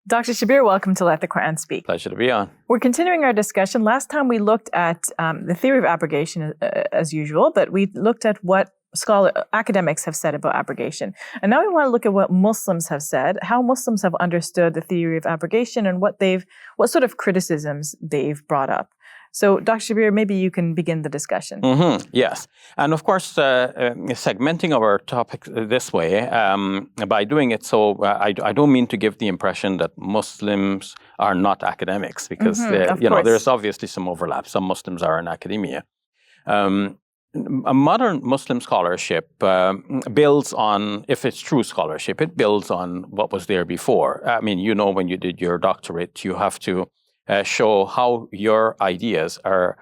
Dr. Shabir, welcome to Let the Quran Speak. Pleasure to be on. We're continuing our discussion. Last time we looked at the theory of abrogation as usual, but we looked at what academics have said about abrogation. And now we want to look at what Muslims have said, how Muslims have understood the theory of abrogation and what sort of criticisms they've brought up. So, Dr. Shabir, maybe you can begin the discussion. Yes. And of course, segmenting our topic this way, by doing it so, I don't mean to give the impression that Muslims are not academics, because there's obviously some overlap. Some Muslims are in academia. A modern Muslim scholarship builds on, if it's true scholarship, it builds on what was there before. I mean, when you did your doctorate, you have to show how your ideas are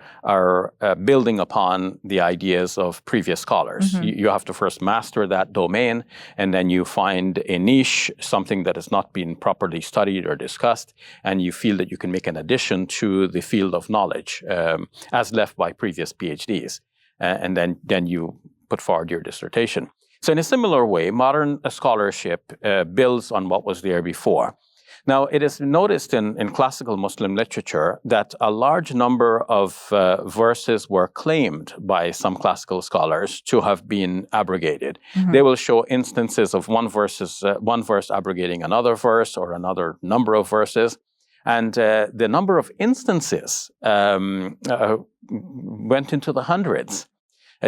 building upon the ideas of previous scholars. You have to first master that domain, and then you find a niche, something that has not been properly studied or discussed, and you feel that you can make an addition to the field of knowledge as left by previous PhDs. And then you put forward your dissertation. So in a similar way, modern scholarship builds on what was there before. Now, it is noticed in classical Muslim literature that a large number of verses were claimed by some classical scholars to have been abrogated. They will show instances of one verse abrogating another verse or another number of verses. And the number of instances went into the hundreds.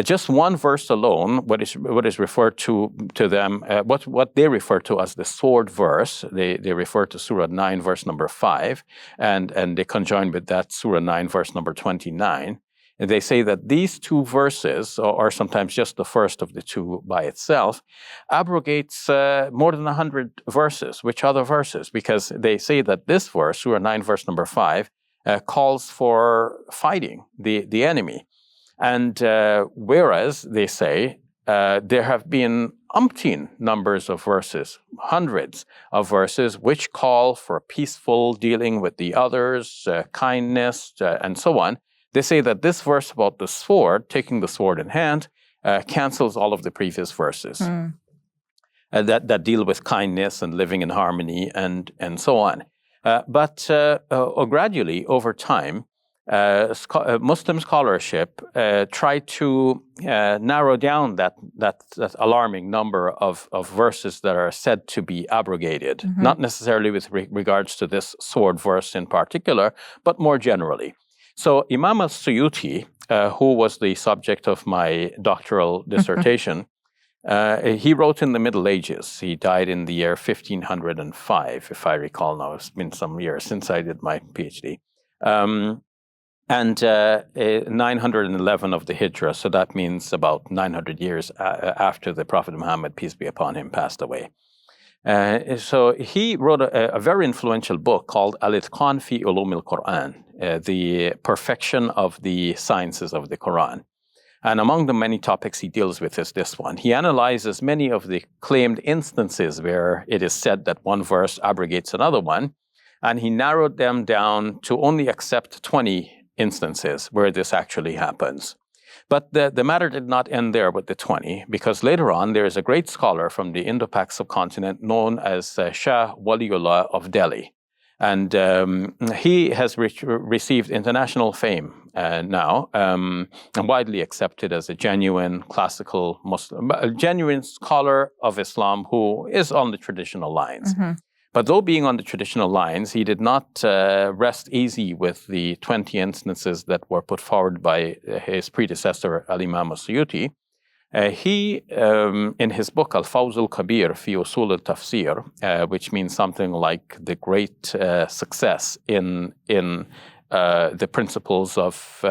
Just one verse alone, what is referred to them, what they refer to as the sword verse, they refer to Surah 9, verse number 5, and they conjoin with that Surah 9, verse number 29. And they say that these two verses, or sometimes just the first of the two by itself, abrogates more than 100 verses. Which other verses? Because they say that this verse, Surah 9, verse number 5, calls for fighting the enemy. And whereas, they say, there have been umpteen numbers of verses, hundreds of verses, which call for peaceful dealing with the others, kindness, and so on. They say that this verse about the sword, taking the sword in hand, cancels all of the previous verses that deal with kindness and living in harmony and so on. But gradually, over time, Muslim scholarship tried to narrow down that alarming number of verses that are said to be abrogated, not necessarily with regards to this sword verse in particular, but more generally. So Imam Al-Suyuti, who was the subject of my doctoral dissertation, he wrote in the Middle Ages. He died in the year 1505, if I recall now. It's been some years since I did my PhD. And 911 of the Hijrah, so that means about 900 years after the Prophet Muhammad, peace be upon him, passed away. So he wrote a very influential book called Al-Itqan fi Ulum al-Quran, the perfection of the sciences of the Quran. And among the many topics he deals with is this one. He analyzes many of the claimed instances where it is said that one verse abrogates another one, and he narrowed them down to only accept 20 instances where this actually happens. But the matter did not end there with the 20, because later on there is a great scholar from the Indo-Pak subcontinent known as Shah Waliullah of Delhi. And he has received international fame now, and widely accepted as a genuine classical Muslim, a genuine scholar of Islam who is on the traditional lines. But though being on the traditional lines, he did not rest easy with the 20 instances that were put forward by his predecessor, Imam Al-Suyuti. He, in his book, Al-Fawz al-Kabir fi Usul al-Tafsir, which means something like the great success in the principles of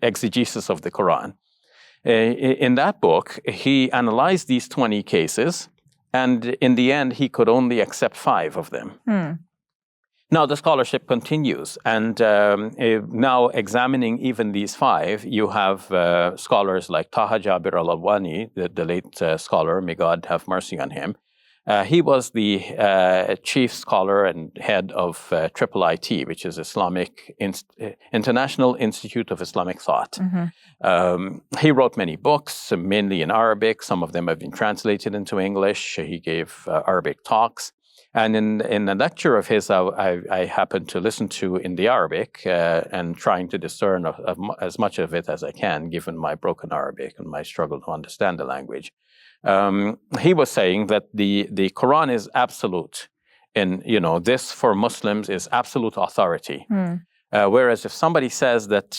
exegesis of the Quran. In that book, he analyzed these 20 cases, and in the end, he could only accept 5 of them. Now, the scholarship continues, and now examining even these 5, you have scholars like Taha Jabir Al-Alwani, the late scholar, may God have mercy on him. He was the chief scholar and head of IIIT, which is International Institute of Islamic Thought. He wrote many books, mainly in Arabic. Some of them have been translated into English. He gave Arabic talks. And in a lecture of his, I happened to listen to in the Arabic and trying to discern as much of it as I can, given my broken Arabic and my struggle to understand the language. He was saying that the Quran is absolute. And, this for Muslims is absolute authority. Whereas if somebody says that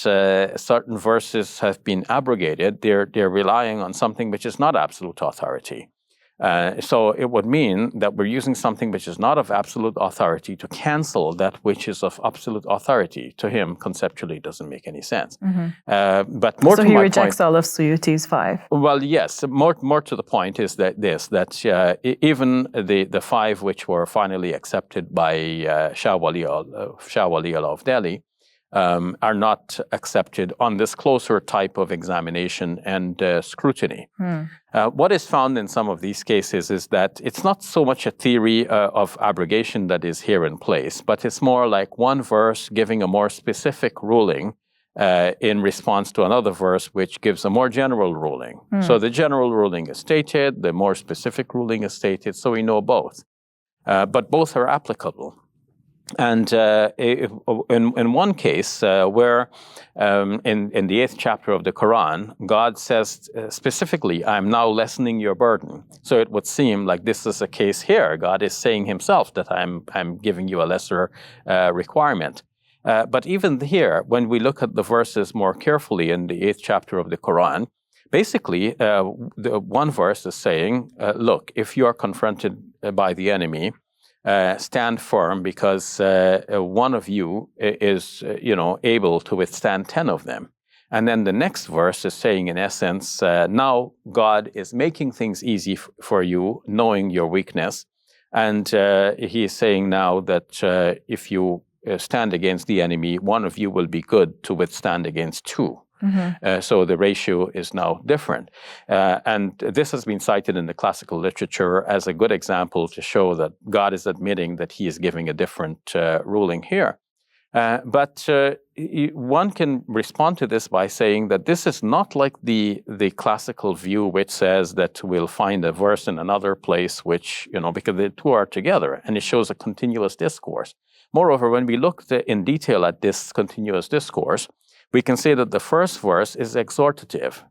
certain verses have been abrogated, they're relying on something which is not absolute authority. So it would mean that we're using something which is not of absolute authority to cancel that which is of absolute authority. To him, conceptually, doesn't make any sense. But more so to he my rejects point, all of Suyuti's 5. Well, yes. More to the point is that even the 5 which were finally accepted by Shah Waliullah of Delhi are not accepted on this closer type of examination and scrutiny. What is found in some of these cases is that it's not so much a theory of abrogation that is here in place, but it's more like one verse giving a more specific ruling in response to another verse which gives a more general ruling. So the general ruling is stated, the more specific ruling is stated, so we know both. But both are applicable. And in one case where in the 8th chapter of the Quran, God says specifically, I'm now lessening your burden. So it would seem like this is a case here. God is saying himself that I'm giving you a lesser requirement. But even here, when we look at the verses more carefully in the 8th chapter of the Quran, basically the one verse is saying, look, if you are confronted by the enemy, stand firm, because one of you is, able to withstand 10 of them. And then the next verse is saying, in essence, now God is making things easy for you, knowing your weakness. And he is saying now that if you stand against the enemy, one of you will be good to withstand against 2. So the ratio is now different. And this has been cited in the classical literature as a good example to show that God is admitting that he is giving a different ruling here. But one can respond to this by saying that this is not like the classical view which says that we'll find a verse in another place which, because the two are together, and it shows a continuous discourse. Moreover, when we look in detail at this continuous discourse, we can say that the first verse is exhortative,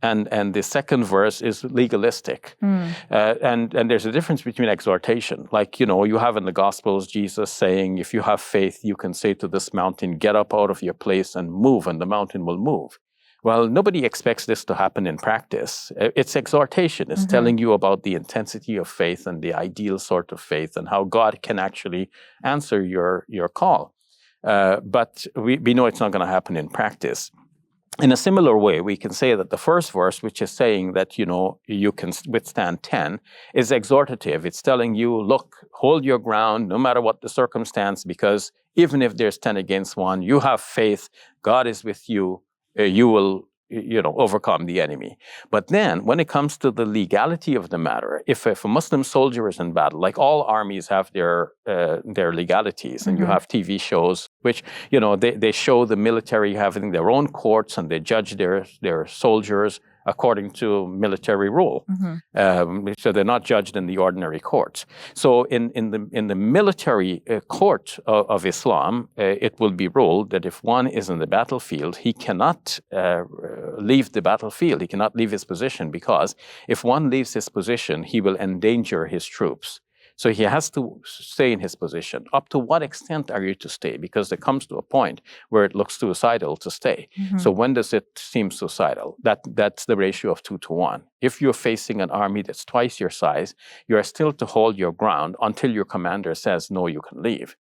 and the second verse is legalistic. And there's a difference between exhortation. Like, you have in the Gospels Jesus saying, if you have faith, you can say to this mountain, get up out of your place and move, and the mountain will move. Well, nobody expects this to happen in practice. It's exhortation. It's telling you about the intensity of faith and the ideal sort of faith and how God can actually answer your call. But we know it's not going to happen in practice. In a similar way, we can say that the first verse, which is saying that, you can withstand 10, is exhortative. It's telling you, look, hold your ground no matter what the circumstance, because even if there's 10 against 1, you have faith, God is with you, you will overcome the enemy. But then when it comes to the legality of the matter, if a Muslim soldier is in battle, like all armies have their legalities, and you have TV shows which, they show the military having their own courts, and they judge their soldiers according to military rule. So they're not judged in the ordinary courts. So in the military court of Islam, it will be ruled that if one is in the battlefield, he cannot leave the battlefield. He cannot leave his position, because if one leaves his position, he will endanger his troops. So he has to stay in his position. Up to what extent are you to stay? Because there comes to a point where it looks suicidal to stay. So when does it seem suicidal? That's the ratio of 2 to 1. If you're facing an army that's twice your size, you are still to hold your ground until your commander says, no, you can leave.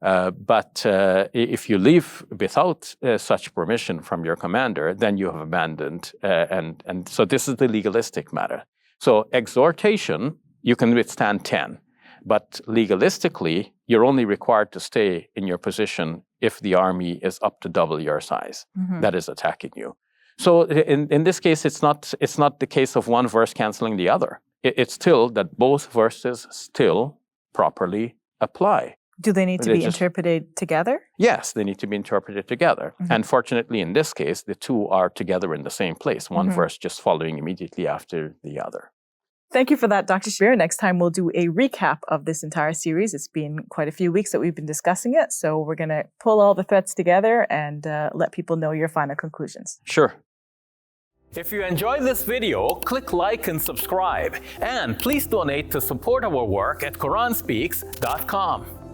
But if you leave without such permission from your commander, then you have abandoned. And so this is the legalistic matter. So exhortation, you can withstand 10. But legalistically, you're only required to stay in your position if the army is up to double your size that is attacking you. So in this case, it's not the case of one verse canceling the other. It's still that both verses still properly apply. Do they need to be interpreted together? Yes, they need to be interpreted together. And fortunately, in this case, the two are together in the same place, one verse just following immediately after the other. Thank you for that, Dr. Shabir. Next time, we'll do a recap of this entire series. It's been quite a few weeks that we've been discussing it, so we're going to pull all the threads together and let people know your final conclusions. Sure. If you enjoyed this video, click like and subscribe. And please donate to support our work at QuranSpeaks.com.